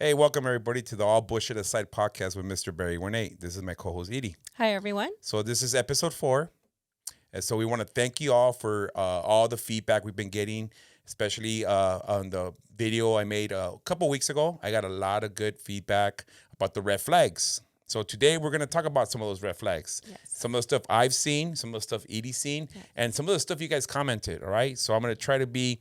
Hey, welcome everybody to the All Bullshit Aside podcast with Mr. Barry Wernate. This is my co-host Edie. Hi, everyone. So this is episode 4. And so we want to thank you all for all the feedback we've been getting, especially on the video I made a couple weeks ago. I got a lot of good feedback about the red flags. So today we're going to talk about some of those red flags. Yes. Some of the stuff I've seen, some of the stuff Edie's seen, and some of the stuff you guys commented, all right? So I'm going to try to be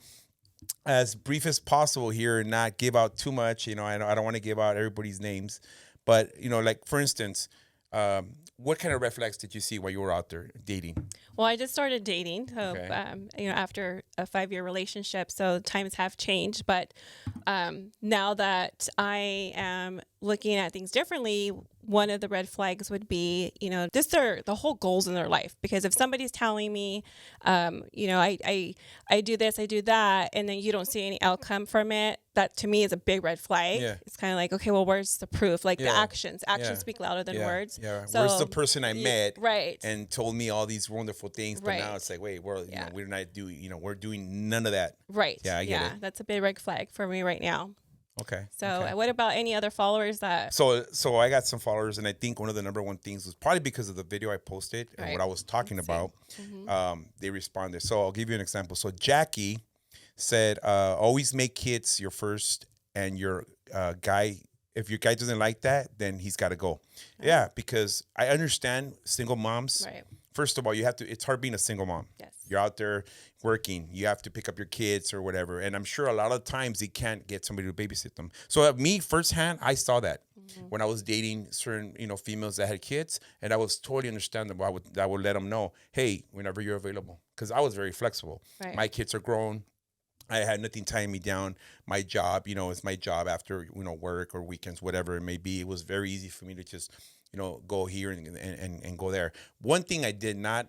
as brief as possible here and not give out too much. I don't want to give out everybody's names, but like for instance, what kind of red flags did you see while you were out there dating? Well, I just started dating, so Okay. after a 5-year relationship, so times have changed. But now that I am looking at things differently, one of the red flags would be, just the whole goals in their life. Because if somebody's telling me, I do this, I do that, and then you don't see any outcome from it, that to me is a big red flag. Yeah. It's kind of like, okay, well, where's the proof? Like the Yeah. actions speak louder than words. Yeah. So, Where's the person I met right. and told me all these wonderful things, but Right. now it's like, wait, we're not doing, we're doing none of that. Right. Yeah, I get it. That's a big red flag for me right now. Okay. So, okay. what about any other followers that? So I got some followers, and I think one of the number one things was probably because of the video I posted and Right. what I was talking Let's about. Mm-hmm. They responded. So I'll give you an example. So Jackie said, always make kids your first, and your guy. If your guy doesn't like that, then he's got to go. Right. Yeah, because I understand single moms. Right. First of all, it's hard being a single mom. Yes. You're out there working. You have to pick up your kids or whatever. And I'm sure a lot of times they can't get somebody to babysit them. So me firsthand, I saw that when I was dating certain, females that had kids, and I was totally understandable. I would let them know, hey, whenever you're available, because I was very flexible. Right. My kids are grown. I had nothing tying me down. My job, is my job after, work or weekends, whatever it may be. It was very easy for me to just, go here and go there. One thing I did not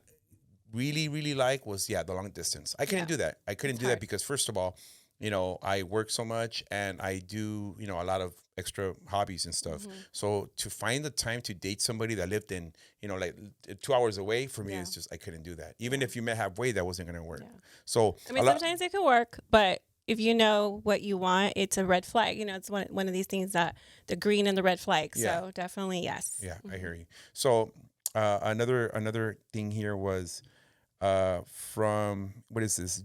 really like was, the long distance. I couldn't do that. I couldn't do that because, first of all, I work so much and I do, a lot of extra hobbies and stuff. So to find the time to date somebody that lived in, like 2 hours away, for me, it's just, I couldn't do that. Even if you met halfway, that wasn't going to work. Yeah. So I mean, sometimes it can work, but if you know what you want, it's a red flag. It's one of these things that the green and the red flag. Yeah. So definitely yes. Yeah, I hear you. So another thing here was from, what is this?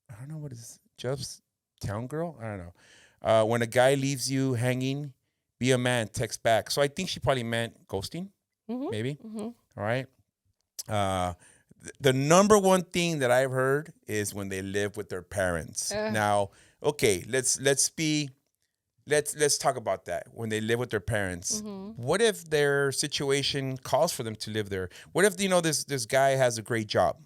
I don't know what is just town girl. I don't know. When a guy leaves you hanging, be a man, text back. So I think she probably meant ghosting, maybe. Mm-hmm. All right. The number one thing that I've heard is when they live with their parents. Now, okay, let's talk about that. When they live with their parents, what if their situation calls for them to live there? What if this guy has a great job?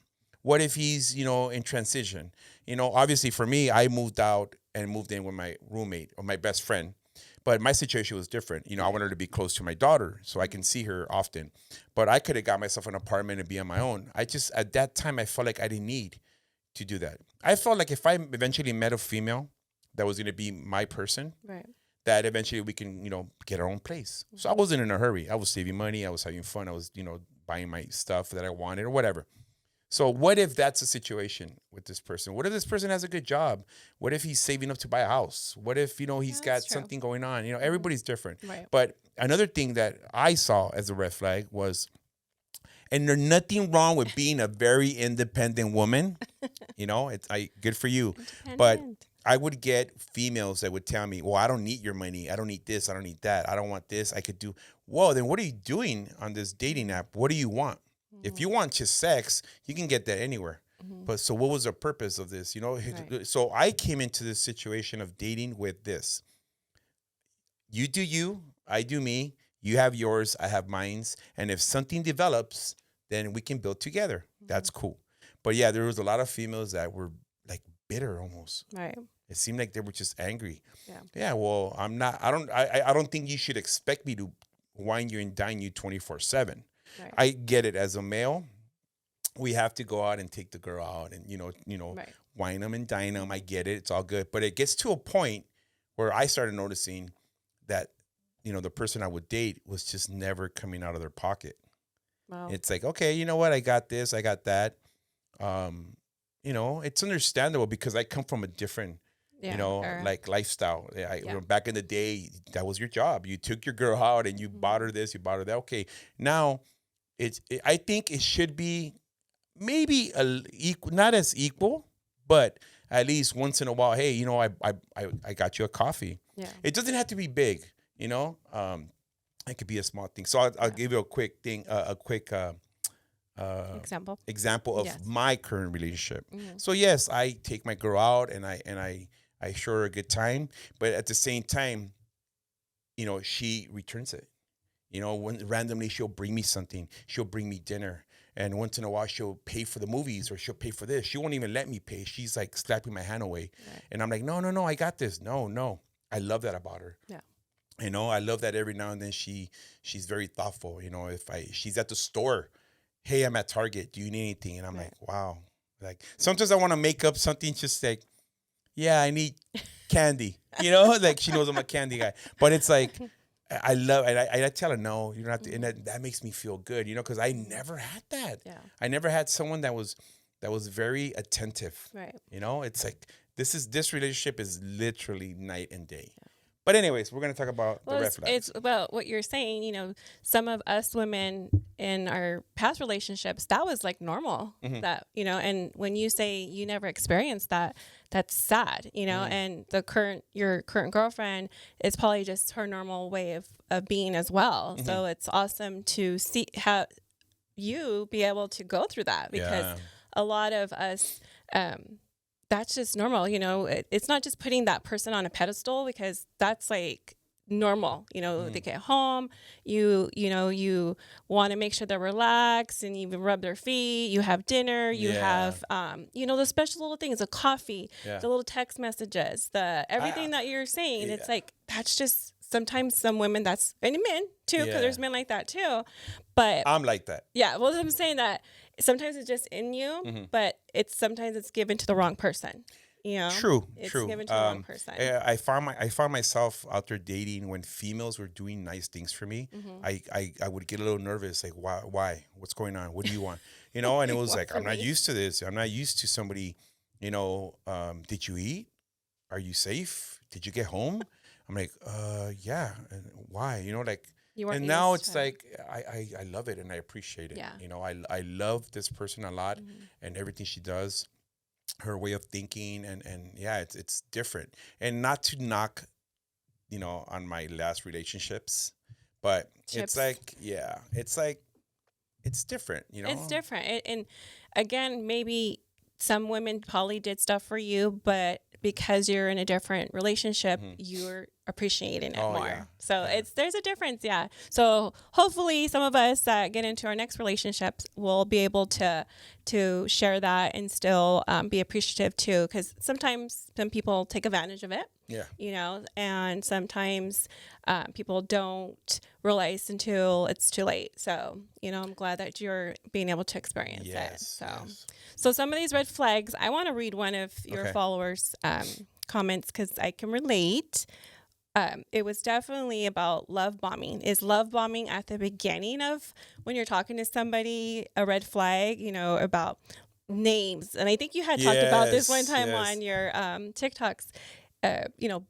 What if he's in transition? Obviously for me, I moved out and moved in with my roommate or my best friend. But my situation was different. I wanted to be close to my daughter so I can see her often. But I could have got myself an apartment and be on my own. At that time, I felt like I didn't need to do that. I felt like if I eventually met a female that was going to be my person, Right. that eventually we can, get our own place. So I wasn't in a hurry. I was saving money. I was having fun. I was, buying my stuff that I wanted or whatever. So what if that's a situation with this person? What if this person has a good job? What if he's saving up to buy a house? What if, he's got something going on? Everybody's different. Right. But another thing that I saw as a red flag was, and there's nothing wrong with being a very independent woman. It's good for you. But I would get females that would tell me, well, I don't need your money. I don't need this. I don't need that. I don't want this. I could do, whoa, then what are you doing on this dating app? What do you want? If you want just sex, you can get that anywhere. But so what was the purpose of this? Right. So I came into this situation of dating with this. You do you, I do me. You have yours, I have mine's. And if something develops, then we can build together. That's cool. But yeah, there was a lot of females that were like bitter almost. Right. It seemed like they were just angry. Yeah. Yeah, well, I'm not, I don't think you should expect me to wine you and dine you 24/7. Right. I get it. As a male, we have to go out and take the girl out and Right. wine them and dine them. I get it. It's all good. But it gets to a point where I started noticing that the person I would date was just never coming out of their pocket. Wow. It's like, okay, you know what? I got this. I got that. It's understandable because I come from a different Yeah. Or like lifestyle. yeah. Back in the day, that was your job. You took your girl out and you bought Mhm. her this, you bought her that. Okay, now I think it should be maybe equal, not as equal, but at least once in a while. Hey, I got you a coffee. Yeah. It doesn't have to be big. It could be a small thing. So I'll Yeah. give you a quick thing, a quick Example. example of Yes. my current relationship. Hmm. So yes, I take my girl out and I show her a good time, but at the same time, she returns it. When randomly she'll bring me something, she'll bring me dinner, and once in a while she'll pay for the movies or she'll pay for this. She won't even let me pay. She's like slapping my hand away, Right. and I'm like, no, no, no, I got this. No, no, I love that about her. Yeah. I love that every now and then she's very thoughtful. If she's at the store, hey, I'm at Target. Do you need anything? And I'm Right. like, wow. Like sometimes I want to make up something just like, yeah, I need candy. Like she knows I'm a candy guy. But it's like I love and I tell her no, you don't have to, and Hmm. that makes me feel good, because I never had that. Yeah. I never had someone that was very attentive. Right. It's like this relationship is literally night and day. But anyways, we're gonna talk about the Well, red it's flags. about what you're saying. Some of us women in our past relationships, that was like normal. Hmm. That and when you say you never experienced that, that's sad. Hmm. And your current girlfriend is probably just her normal way of being as well. Hmm. So it's awesome to see how you be able to go through that because Yeah. a lot of us. That's just normal. It's not just putting that person on a pedestal because that's like normal. They Hmm. get home, you want to make sure they're relaxed and you rub their feet, you have dinner, you Yeah. have, the special little things, the coffee, Yeah. the little text messages, the I, everything that you're saying. yeah. It's like, that's just sometimes some women and men too, because Yeah. there's men like that too. But I'm like that. yeah, well, I'm saying that sometimes it's just in you, Hmm. but sometimes it's given to the wrong person. True, It's true. given to the wrong person. I found myself out there dating when females were doing nice things for me. Hmm. I would get a little nervous, like why, what's going on, what do you want, and it You was want like for I'm not me? used to this. I'm not used to somebody, did you eat? Are you safe? Did you get home? I'm like, yeah. And why? Like, You weren't and now used it's to. like I love it and I appreciate it. Yeah. I love this person a lot Hmm. and everything she does, her way of thinking, and yeah, it's different. And not to knock, on my last relationships, but it's Chips. like, yeah, it's like it's different, It's different. And again, maybe some women probably did stuff for you, but because you're in a different relationship, Hmm. you're appreciating it Oh yeah, more. So yeah, there's a difference, yeah. So hopefully some of us that get into our next relationships will be able to share that and still be appreciative too, because sometimes some people take advantage of it, yeah. and sometimes people don't realize until it's too late. So, I'm glad that you're being able to experience it. Yes, So, yes. so some of these red flags, I want to read one of your Okay. followers' comments because I can relate. It was definitely about love bombing. Is love bombing at the beginning of when you're talking to somebody a red flag, about names? And I think you had talked about this one Yes, time yes. on your TikToks.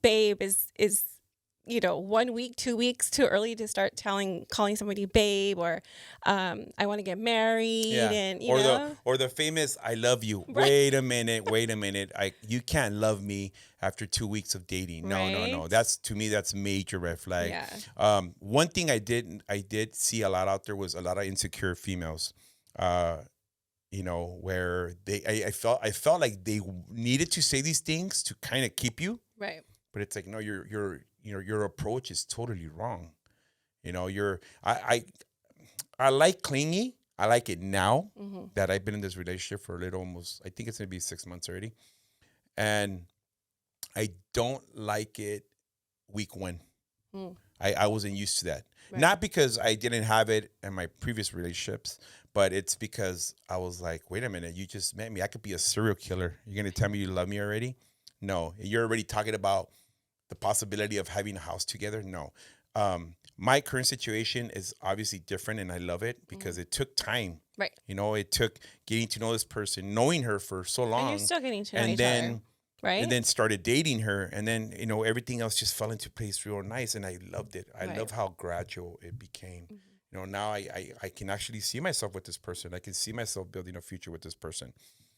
Babe is 1 week, 2 weeks too early to start calling somebody babe, or I want to get married, Yeah. and Or the famous "I love you." right, Wait a minute. Wait a minute. You can't love me after 2 weeks of dating. No, no, no. right, That's, to me, that's major red flag. yeah, One thing I did see a lot out there was a lot of insecure females. Uh, where I felt like they needed to say these things to kind of keep you, right, but it's like, no, your approach is totally wrong. You're I like clingy. I like it now mm-hmm, that I've been in this relationship for a little, almost, I think it's gonna be 6 months already. And I don't like it week one. mm, I wasn't used to that. right, Not because I didn't have it in my previous relationships, but it's because I was like, wait a minute, you just met me. I could be a serial killer. You're gonna tell me you love me already? No. You're already talking about the possibility of having a house together? No. My current situation is obviously different, and I love it mm-hmm, because it took time. right. It took getting to know this person, knowing her for so And you're long, still getting to know and each other. then Right. and then started dating her, and then everything else just fell into place real nice, and I loved it. I Right. love how gradual it became. Now I can actually see myself with this person. I can see myself building a future with this person.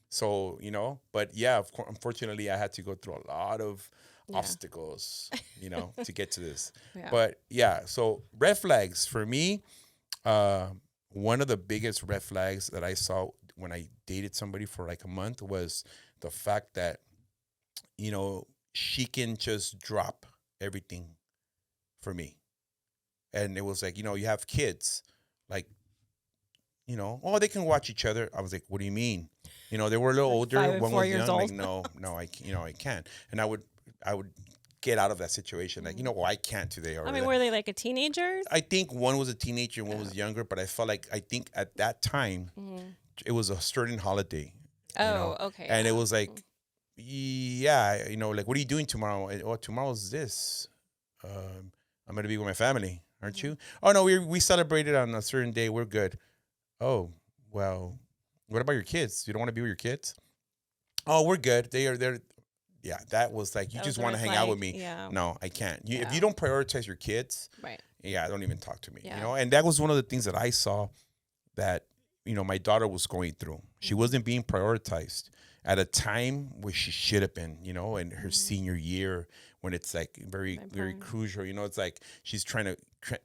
So but yeah, unfortunately I had to go through a lot of Yeah. obstacles, to get to this. Yeah. But yeah, so red flags for me, uh one of the biggest red flags that I saw when I dated somebody for like a month was the fact that you know, she can just drop everything for me. And it was like, you have kids. Like, oh, they can watch each other. I was like, what do you mean? They were a little Like five older. and One four was years young. Like, old. no, no, I can't. And I would get out of that situation. Like, well, I can't today I or mean, that. were they like a teenagers? I think one was a teenager and one Oh. was younger, but I think at that time it was a certain holiday, you know, Oh, okay. and it Yeah. was like, yeah, like, what are you doing tomorrow? Oh, tomorrow's this. I'm gonna be with my family, aren't you? Oh no, we celebrated on a certain day. We're good. Oh well, what about your kids? You don't want to be with your kids? Oh, we're good. They're yeah. That was like, you That was just a want to red hang out with flag. me. Yeah. No, I can't. If you Yeah. don't prioritize your kids, Right. yeah, don't even talk to me. Yeah. And that was one of the things that I saw that my daughter was going through. She wasn't being prioritized at a time where she should have been, in her senior year, when it's like very very Important. crucial. It's like she's trying to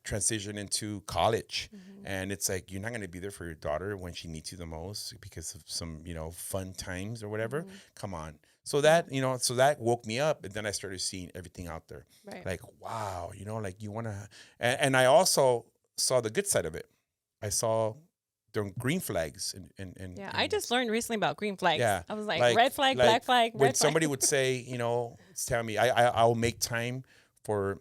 transition into college, and it's like, you're not going to be there for your daughter when she needs you the most because of some fun times or whatever. Come on. So that so that woke me up, and then I started seeing everything out there. Right. Like, wow, like, you want to, and I also saw the good side of it. I saw the green flags, Yeah. I and just learned recently about green flags. yeah, I was like, like red flag, like black flag, when red flag. somebody would say, tell me, I'll make time for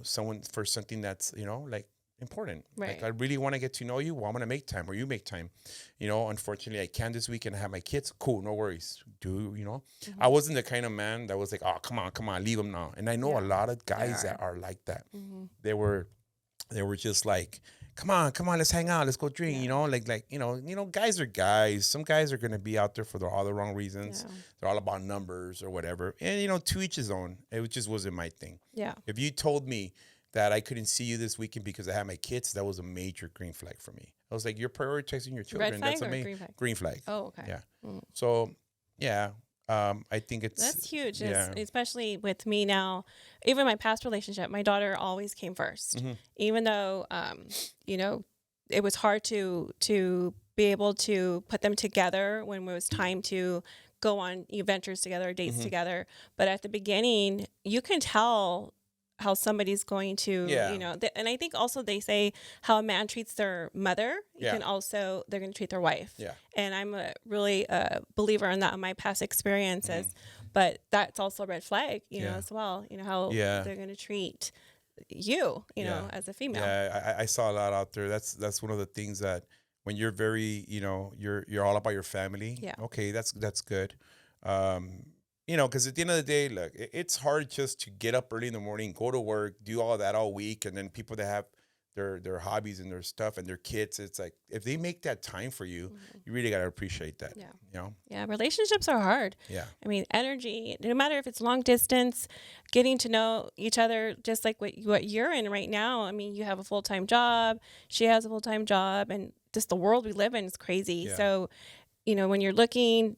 someone, for something that's like important. Like, Right. I really want to get to know you. Well, I'm gonna make time, or you make time. Unfortunately, I can't this weekend. I have my kids. Cool, no worries. I wasn't the kind of man that was like, oh, come on, leave them now. And I know a Yeah. lot of There guys are. that are like that. They were just like, come on, let's hang out, let's go drink, Yeah. guys are guys. Some guys are gonna be out there for all the wrong reasons. Yeah. They're all about numbers or whatever. And to each his own. It just wasn't my thing. Yeah. If you told me that I couldn't see you this weekend because I had my kids, that was a major green flag for me. I was like, you're prioritizing your Red children. flag That's or amazing. green flag? Green flag. Oh, okay. Yeah. So yeah, I think That's it's huge, yeah. especially with me now. Even my past relationship, my daughter always came first, even though you know it was hard to be able to put them together when it was time to go on adventures together, dates together. But at the beginning, you can tell how somebody's going to, Yeah. and I think also they say how a man treats their mother, you Yeah. can also, they're going to treat their wife. Yeah. And I'm a really believer in that in my past experiences. But that's also a red flag, Yeah. as well, how Yeah. they're going to treat you, Yeah. as a female. Yeah, I saw a lot out there. That's one of the things that when you're very, you're all about your family. Yeah. Okay, that's good. Because at the end of the day, look, it's hard just to get up early in the morning, go to work, do all that all week, and then people that have their hobbies and their stuff and their kids, it's like, if they make that time for you, you really got to appreciate that. Yeah. Yeah, relationships are hard. Yeah. I mean, energy, no matter if it's long distance, getting to know each other, just like what you're in right now. I mean, you have a full-time job, she has a full-time job, and just the world we live in is crazy. Yeah. So, when you're looking,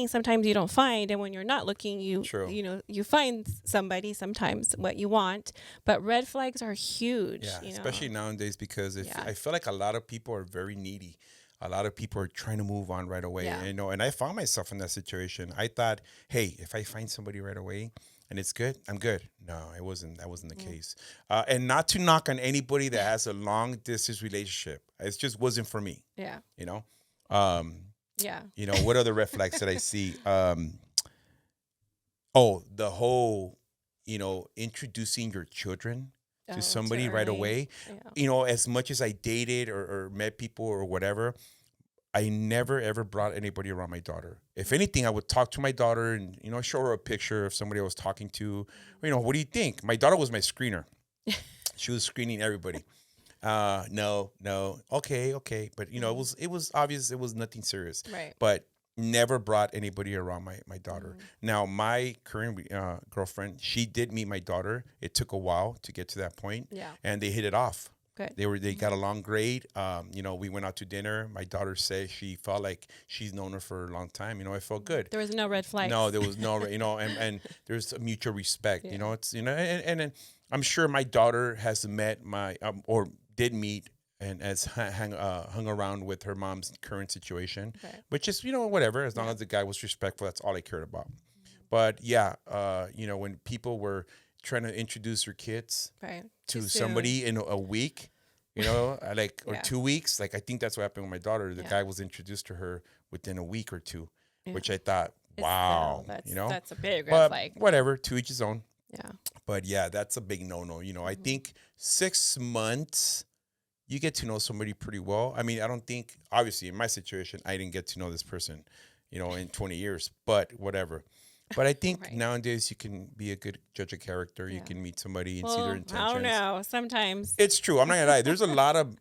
sometimes you don't find, and when you're not looking, True. You find somebody sometimes what you want. But red flags are huge. Yeah, especially nowadays, because Yeah. I feel like a lot of people are very needy. A lot of people are trying to move on right away. Yeah. And I found myself in that situation. I thought, hey, if I find somebody right away and it's good, I'm good. No, it wasn't. That wasn't the case. And not to knock on anybody that has a long distance relationship. It just wasn't for me. Yeah. Yeah. Yeah. What other red flags did I see? The whole, introducing your children to somebody too right early. away. Yeah. As much as I dated or met people or whatever, I never ever brought anybody around my daughter. If anything, I would talk to my daughter and show her a picture of somebody I was talking to. What do you think? My daughter was my screener. She was screening everybody. No, okay, but it was obvious it was nothing serious. Right. But never brought anybody around my daughter. Mm-hmm. Now, my current girlfriend, she did meet my daughter. It took a while to get to that point, Yeah. and they hit it off. Good. They got along great. We went out to dinner. My daughter said she felt like she's known her for a long time. I felt good. There was no red No, flags. there was no, and there's a mutual respect. Yeah. It's and I'm sure my daughter has met my or did meet and has hung around with her mom's current situation, Okay. which is whatever. As long Yeah. as the guy was respectful, that's all I cared about. But yeah, when people were trying to introduce their kids Right. Too to soon. somebody in a week, like or Yeah. 2 weeks. Like I think that's what happened with my daughter. The Yeah. guy was introduced to her within a week or two, Yeah. which I thought, It's wow, still that's a big red But flag. whatever, to each his own. Yeah. But yeah, that's a big no-no. I Mm-hmm. think 6 months you get to know somebody pretty well. I mean, I don't think obviously in my situation I didn't get to know this person, in 20 years, but whatever. But I think Right. nowadays you can be a good judge of character. You Yeah. can meet somebody and see their Well, I don't intentions. know. Sometimes It's true. I'm not gonna lie. There's a lot of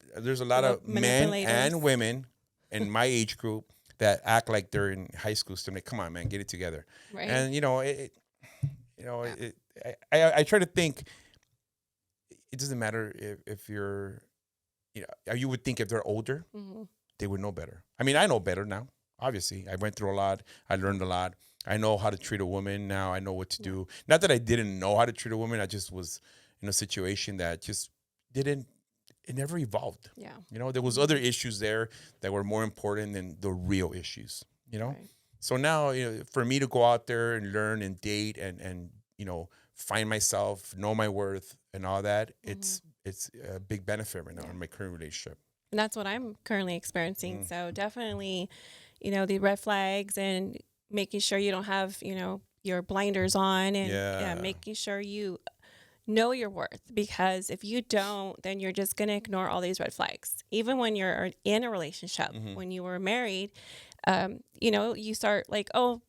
men manipulators. and women in my age group that act like they're in high school. So I'm like, come on, man, get it together. Right. And Yeah. I try to think. It doesn't matter if you're, you would think if they're older, Mm-hmm. they would know better. I mean, I know better now. Obviously, I went through a lot. I learned a lot. I know how to treat a woman now. I know what to do. Not that I didn't know how to treat a woman. I just was in a situation that just didn't. It never evolved. Yeah. There was other issues there that were more important than the real issues. Right. So now, for me to go out there and learn and date and find myself, know my worth, and all that, Mm-hmm. it's a big benefit right now Yeah. in my current relationship. And that's what I'm currently experiencing. Mm. So definitely, the red flags and making sure you don't have, your blinders on and Yeah. making sure you know your worth, because if you don't, then you're just going to ignore all these red flags. Even when you're in a relationship, Mm-hmm. when you were married, you start like, oh,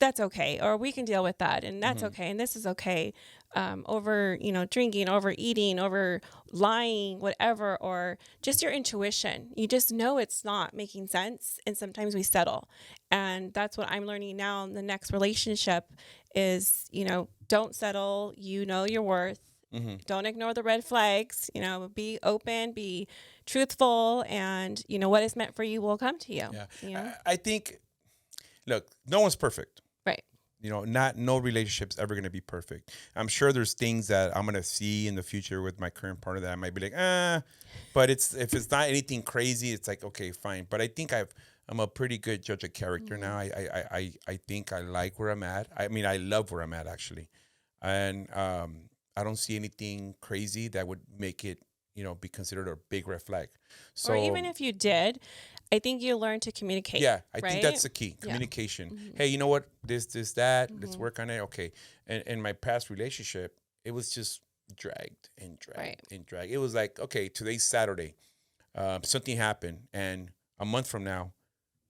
that's okay, or we can deal with that, and that's Mm-hmm. okay, and this is okay. Over, drinking, over eating, over lying, whatever, or just your intuition. You just know it's not making sense, and sometimes we settle. And that's what I'm learning now in the next relationship is, don't settle. You know your worth. Mm-hmm. Don't ignore the red flags. Be open, be truthful, and what is meant for you will come to you. Yeah. You know, I think, look, no one's perfect. right? No relationship's ever going to be perfect. I'm sure there's things that I'm going to see in the future with my current partner that I might be like, but if it's not anything crazy, it's like, okay, fine. But I think I'm a pretty good judge of character Mm-hmm. now. I think I like where I'm at. I mean, I love where I'm at actually. And I don't see anything crazy that would make it, be considered a big red flag. Or So even if you did, I think you learn to communicate. yeah, I think right? that's the key. Yeah. Communication. Mm-hmm. Hey, you know what? This, that. Let's Mm-hmm. work on it. Okay. And in my past relationship, it was just dragged and dragged Right. and dragged. It was like, okay, today's Saturday. Something happened, and a month from now,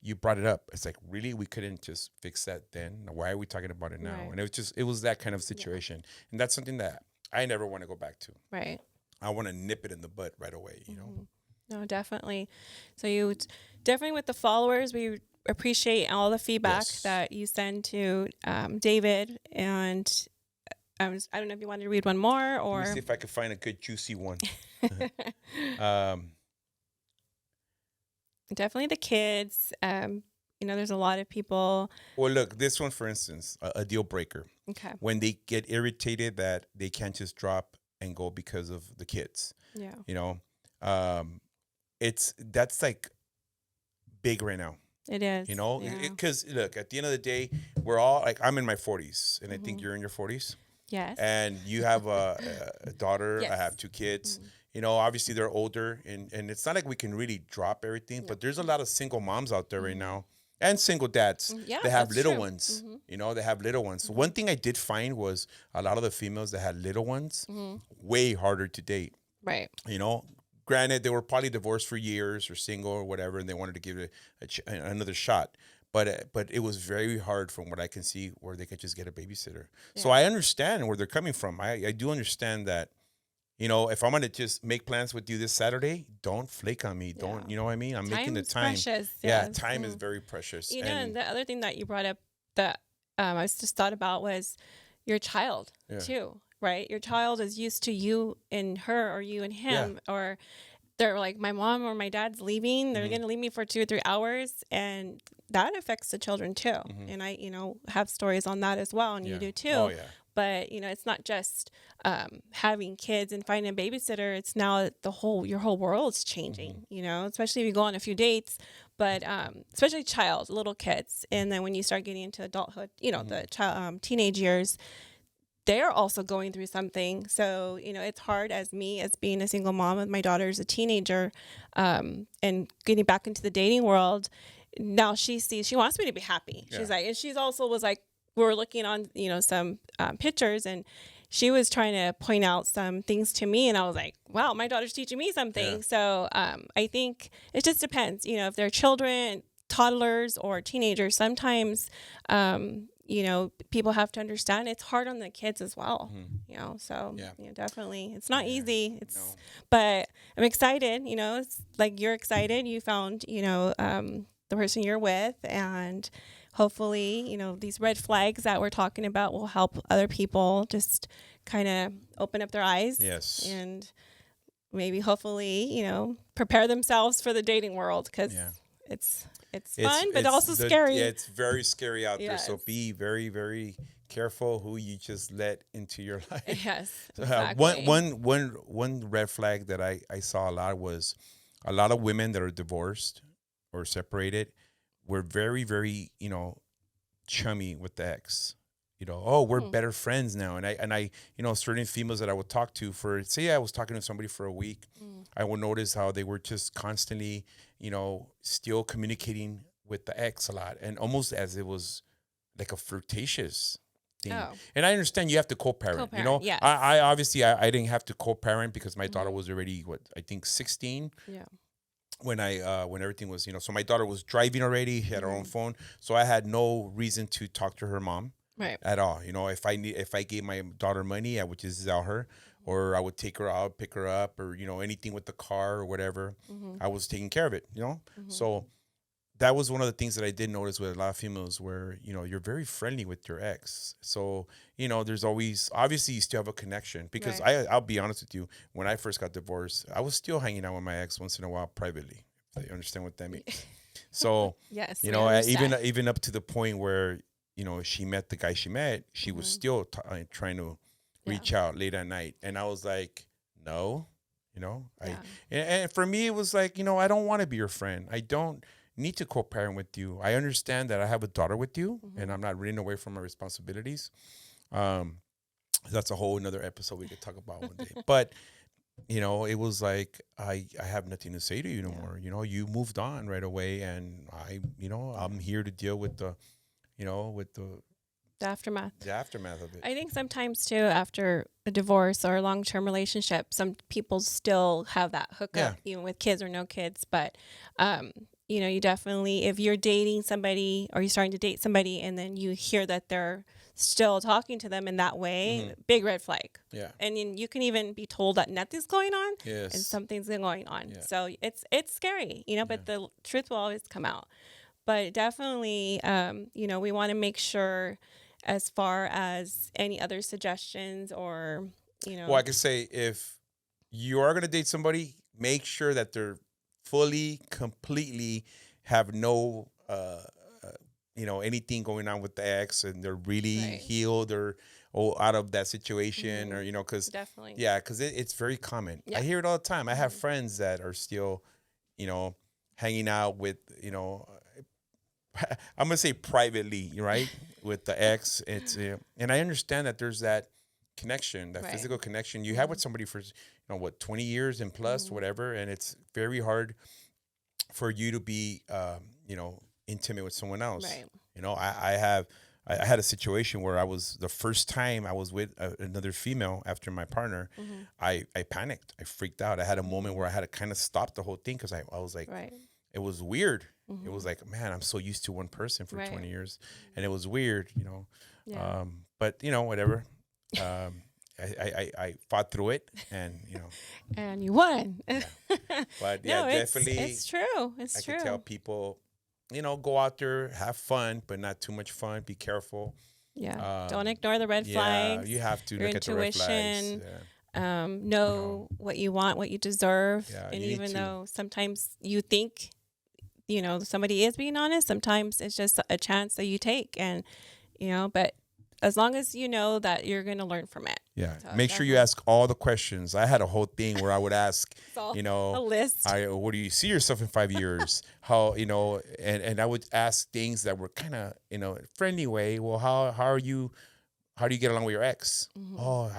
you brought it up. It's like, really? We couldn't just fix that then? Why are we talking about it now? Right. And it was that kind of situation. And that's something that I never want to go back to. Right. I want to nip it in the butt right away. No, definitely. So definitely with the followers, we appreciate all the feedback Yes. that you send to David. And I don't know if you wanted to read one more Let or. me see if I can find a good, juicy one. um, Definitely the kids. There's a lot of people. Well, look, this one, for instance, a deal breaker. Okay. When they get irritated that they can't just drop and go because of the kids, Yeah. that's like big right now, It is. Yeah. because look, at the end of the day, we're all like, I'm in my 40s, and I think Mhm. you're in your 40s, Yes. and you have a daughter. I Yes. have 2 kids. Mhm. Obviously they're older, and it's not like we can really drop everything, No. but there's a lot of single moms out there right Mhm. now, and single dads Yeah, that have that's little true. ones. Mhm. They have little ones. So one thing I did find was a lot of the females that had little ones, Mhm. way harder to date. Right. Granted, they were probably divorced for years or single or whatever, and they wanted to give it another shot. But it was very hard from what I can see where they could just get a babysitter. So Yeah. I understand where they're coming from. I do understand that, if I'm gonna just make plans with you this Saturday, don't flake on me. Yeah. Don't, you know what I mean? I'm making the Time's time. precious. Yeah, Yes. time is very precious. And And the other thing that you brought up that I just thought about was your child yeah, too, right? Your child is used to you and her, or you and yeah, him, or they're like, my mom or my dad's leaving. They're hmm going to leave me for 2 or 3 hours. And that affects the children too. hmm And I, have stories on that as well. And you yeah, do oh too. yeah, But, it's not just having kids and finding a babysitter. It's now your whole world's hmm changing, especially if you go on a few dates, but especially little kids. And then when you start getting into adulthood, hmm the child, teenage years, they're also going through something. So, it's hard as me, as being a single mom with my daughter's a teenager, and getting back into the dating world. Now she wants me to be happy. yeah, She's like, and she's also was like, we were looking on, some pictures, and she was trying to point out some things to me. And I was like, wow, my daughter's teaching me yeah, something. So I think it just depends, if they're children, toddlers, or teenagers. Sometimes people have to understand it's hard on the kids as well. hmm So yeah, definitely, it's not yeah. easy. No, But I'm excited. It's like you're excited. You found, the person you're with, and hopefully, these red flags that we're talking about will help other people just kind of open up their eyes, yes, and maybe hopefully, prepare themselves for the dating world, because yeah. it's fun, but also Yeah, scary. it's very scary out there. So Yes. be very, very careful who you just let into your life. Yes, So, exactly. one red flag that I saw a lot was a lot of women that are divorced or separated were very, very, chummy with the ex. Oh, we're Hmm. better friends now. And I, certain females that I would talk to for, say I was talking to somebody for a week, Mm. I would notice how they were just constantly, still communicating with the ex a lot, and almost as it was like a flirtatious thing. Oh, And I understand you have to co-parent. co-parent. Yes. I obviously I didn't have to co-parent because my daughter Hmm. was already, what, I think 16 Yeah. when everything was, so my daughter was driving already, she had her own Hmm. phone, so I had no reason to talk to her mom Right. at all. If I gave my daughter money, I would just out her, or I would take her out, pick her up, or anything with the car or whatever. Hmm. I was taking care of it. Hmm. So that was one of the things that I did notice with a lot of females, where you're very friendly with your ex. So there's always, obviously you still have a connection, because Right. I'll be honest with you, when I first got divorced, I was still hanging out with my ex once in a while privately. If you understand what that means. So Yes, we even understand. even up to the point where she met the guy she met, she was Hmm. still trying to Yeah. reach out late at night, and I was like, no, I Yeah. and for me it was like, I don't want to be your friend. I don't need to co-parent with you. I understand that I have a daughter with you, and Hmm. I'm not running away from my responsibilities. Um, that's a whole another episode we could talk about one day. But it was like I have nothing to say to you Yeah. anymore. You moved on right away, and I'm here to deal with with The aftermath. the aftermath of it. I think sometimes too, after a divorce or a long-term relationship, some people still have that Yeah. hookup, even with kids or no kids. But, um, you definitely, if you're dating somebody or you're starting to date somebody, and then you hear that they're still talking to them in that way, hmm big red flag. Yeah. And then you can even be told that nothing's going on and Yes. something's going on. Yeah. So it's scary, Yeah. but the truth will always come out. But definitely, we want to make sure, as far as any other suggestions, or, Well, I can say, if you are gonna date somebody, make sure that they're fully, completely have no anything going on with the ex, and they're really right. healed, or out of that situation, Hmm. or because Definitely. yeah, because it's very common. I Yeah. hear it all the time. I have Hmm. friends that are still you know hanging out with I'm gonna say privately, right, with the ex. It's and I understand that there's that connection, that Right. physical connection you have Hmm. with somebody for what, 20 years and plus, Hmm. whatever, and it's very hard for you to be intimate with someone else. Right. I had a situation where I was, the first time I was with another female after my partner, Hmm. I panicked, I freaked out, I had a moment Hmm. where I had to kind of stop the whole thing, because I was like, Right. it was weird. It was Hmm. like, man, I'm so used to one person for Right. 20 years, and it was weird. Yeah. But whatever. Um, I fought through it, and And you won. yeah. But yeah, No, definitely, it's true. I It's could tell true. people, go out there, have fun, but not too much fun. Be careful. Yeah. Don't Um, ignore the red yeah, flags, you have to your look at the red flags. intuition, Yeah, you know, know what you want, what you deserve. yeah, And you need even to. though sometimes you think, somebody is being honest, sometimes it's just a chance that you take. And, but as long as you know that you're going to learn from it. Yeah, So make sure you definitely. ask all the questions. I had a whole thing where I would ask, It's all you a know, list. where do you see yourself in 5 years? How, and I would ask things that were kind of, friendly way. Well, how do you get along with your ex? Hmm. Oh,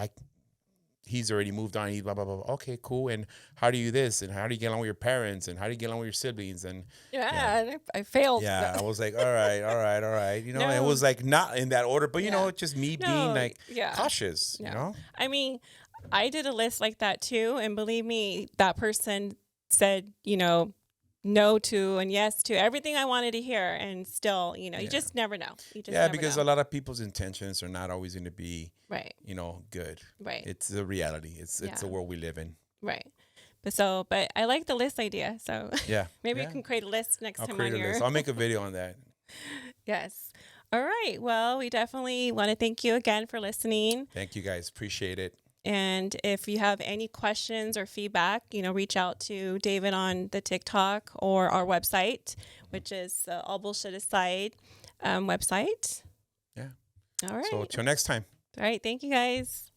he's already moved on. He's blah, blah, blah. Okay, cool. And how do you this? And how do you get along with your parents? And how do you get along with your siblings? And yeah. Yeah, I failed. Yeah, I was like, all right, all right, all right. It No, was like not in that order, but yeah. just me being No, like yeah. No. cautious. I mean, I did a list like that too. And believe me, that person said, no to and yes to everything I wanted to hear. And still, you Yeah. just never know. You just Yeah, never because know. a lot of people's intentions are not always going to be, Right. good. Right. It's a reality. It's Yeah. the world we live in. Right. But I like the list idea. So Yeah. maybe you Yeah. can create a list next I'll time create on a your. list. I'll make a video on that. Yes. All right. Well, we definitely want to thank you again for listening. Thank you guys. Appreciate it. And if you have any questions or feedback, reach out to David on the TikTok or our website, which is All Bullshit Aside website. Yeah. All right. So till next time. All right. Thank you guys.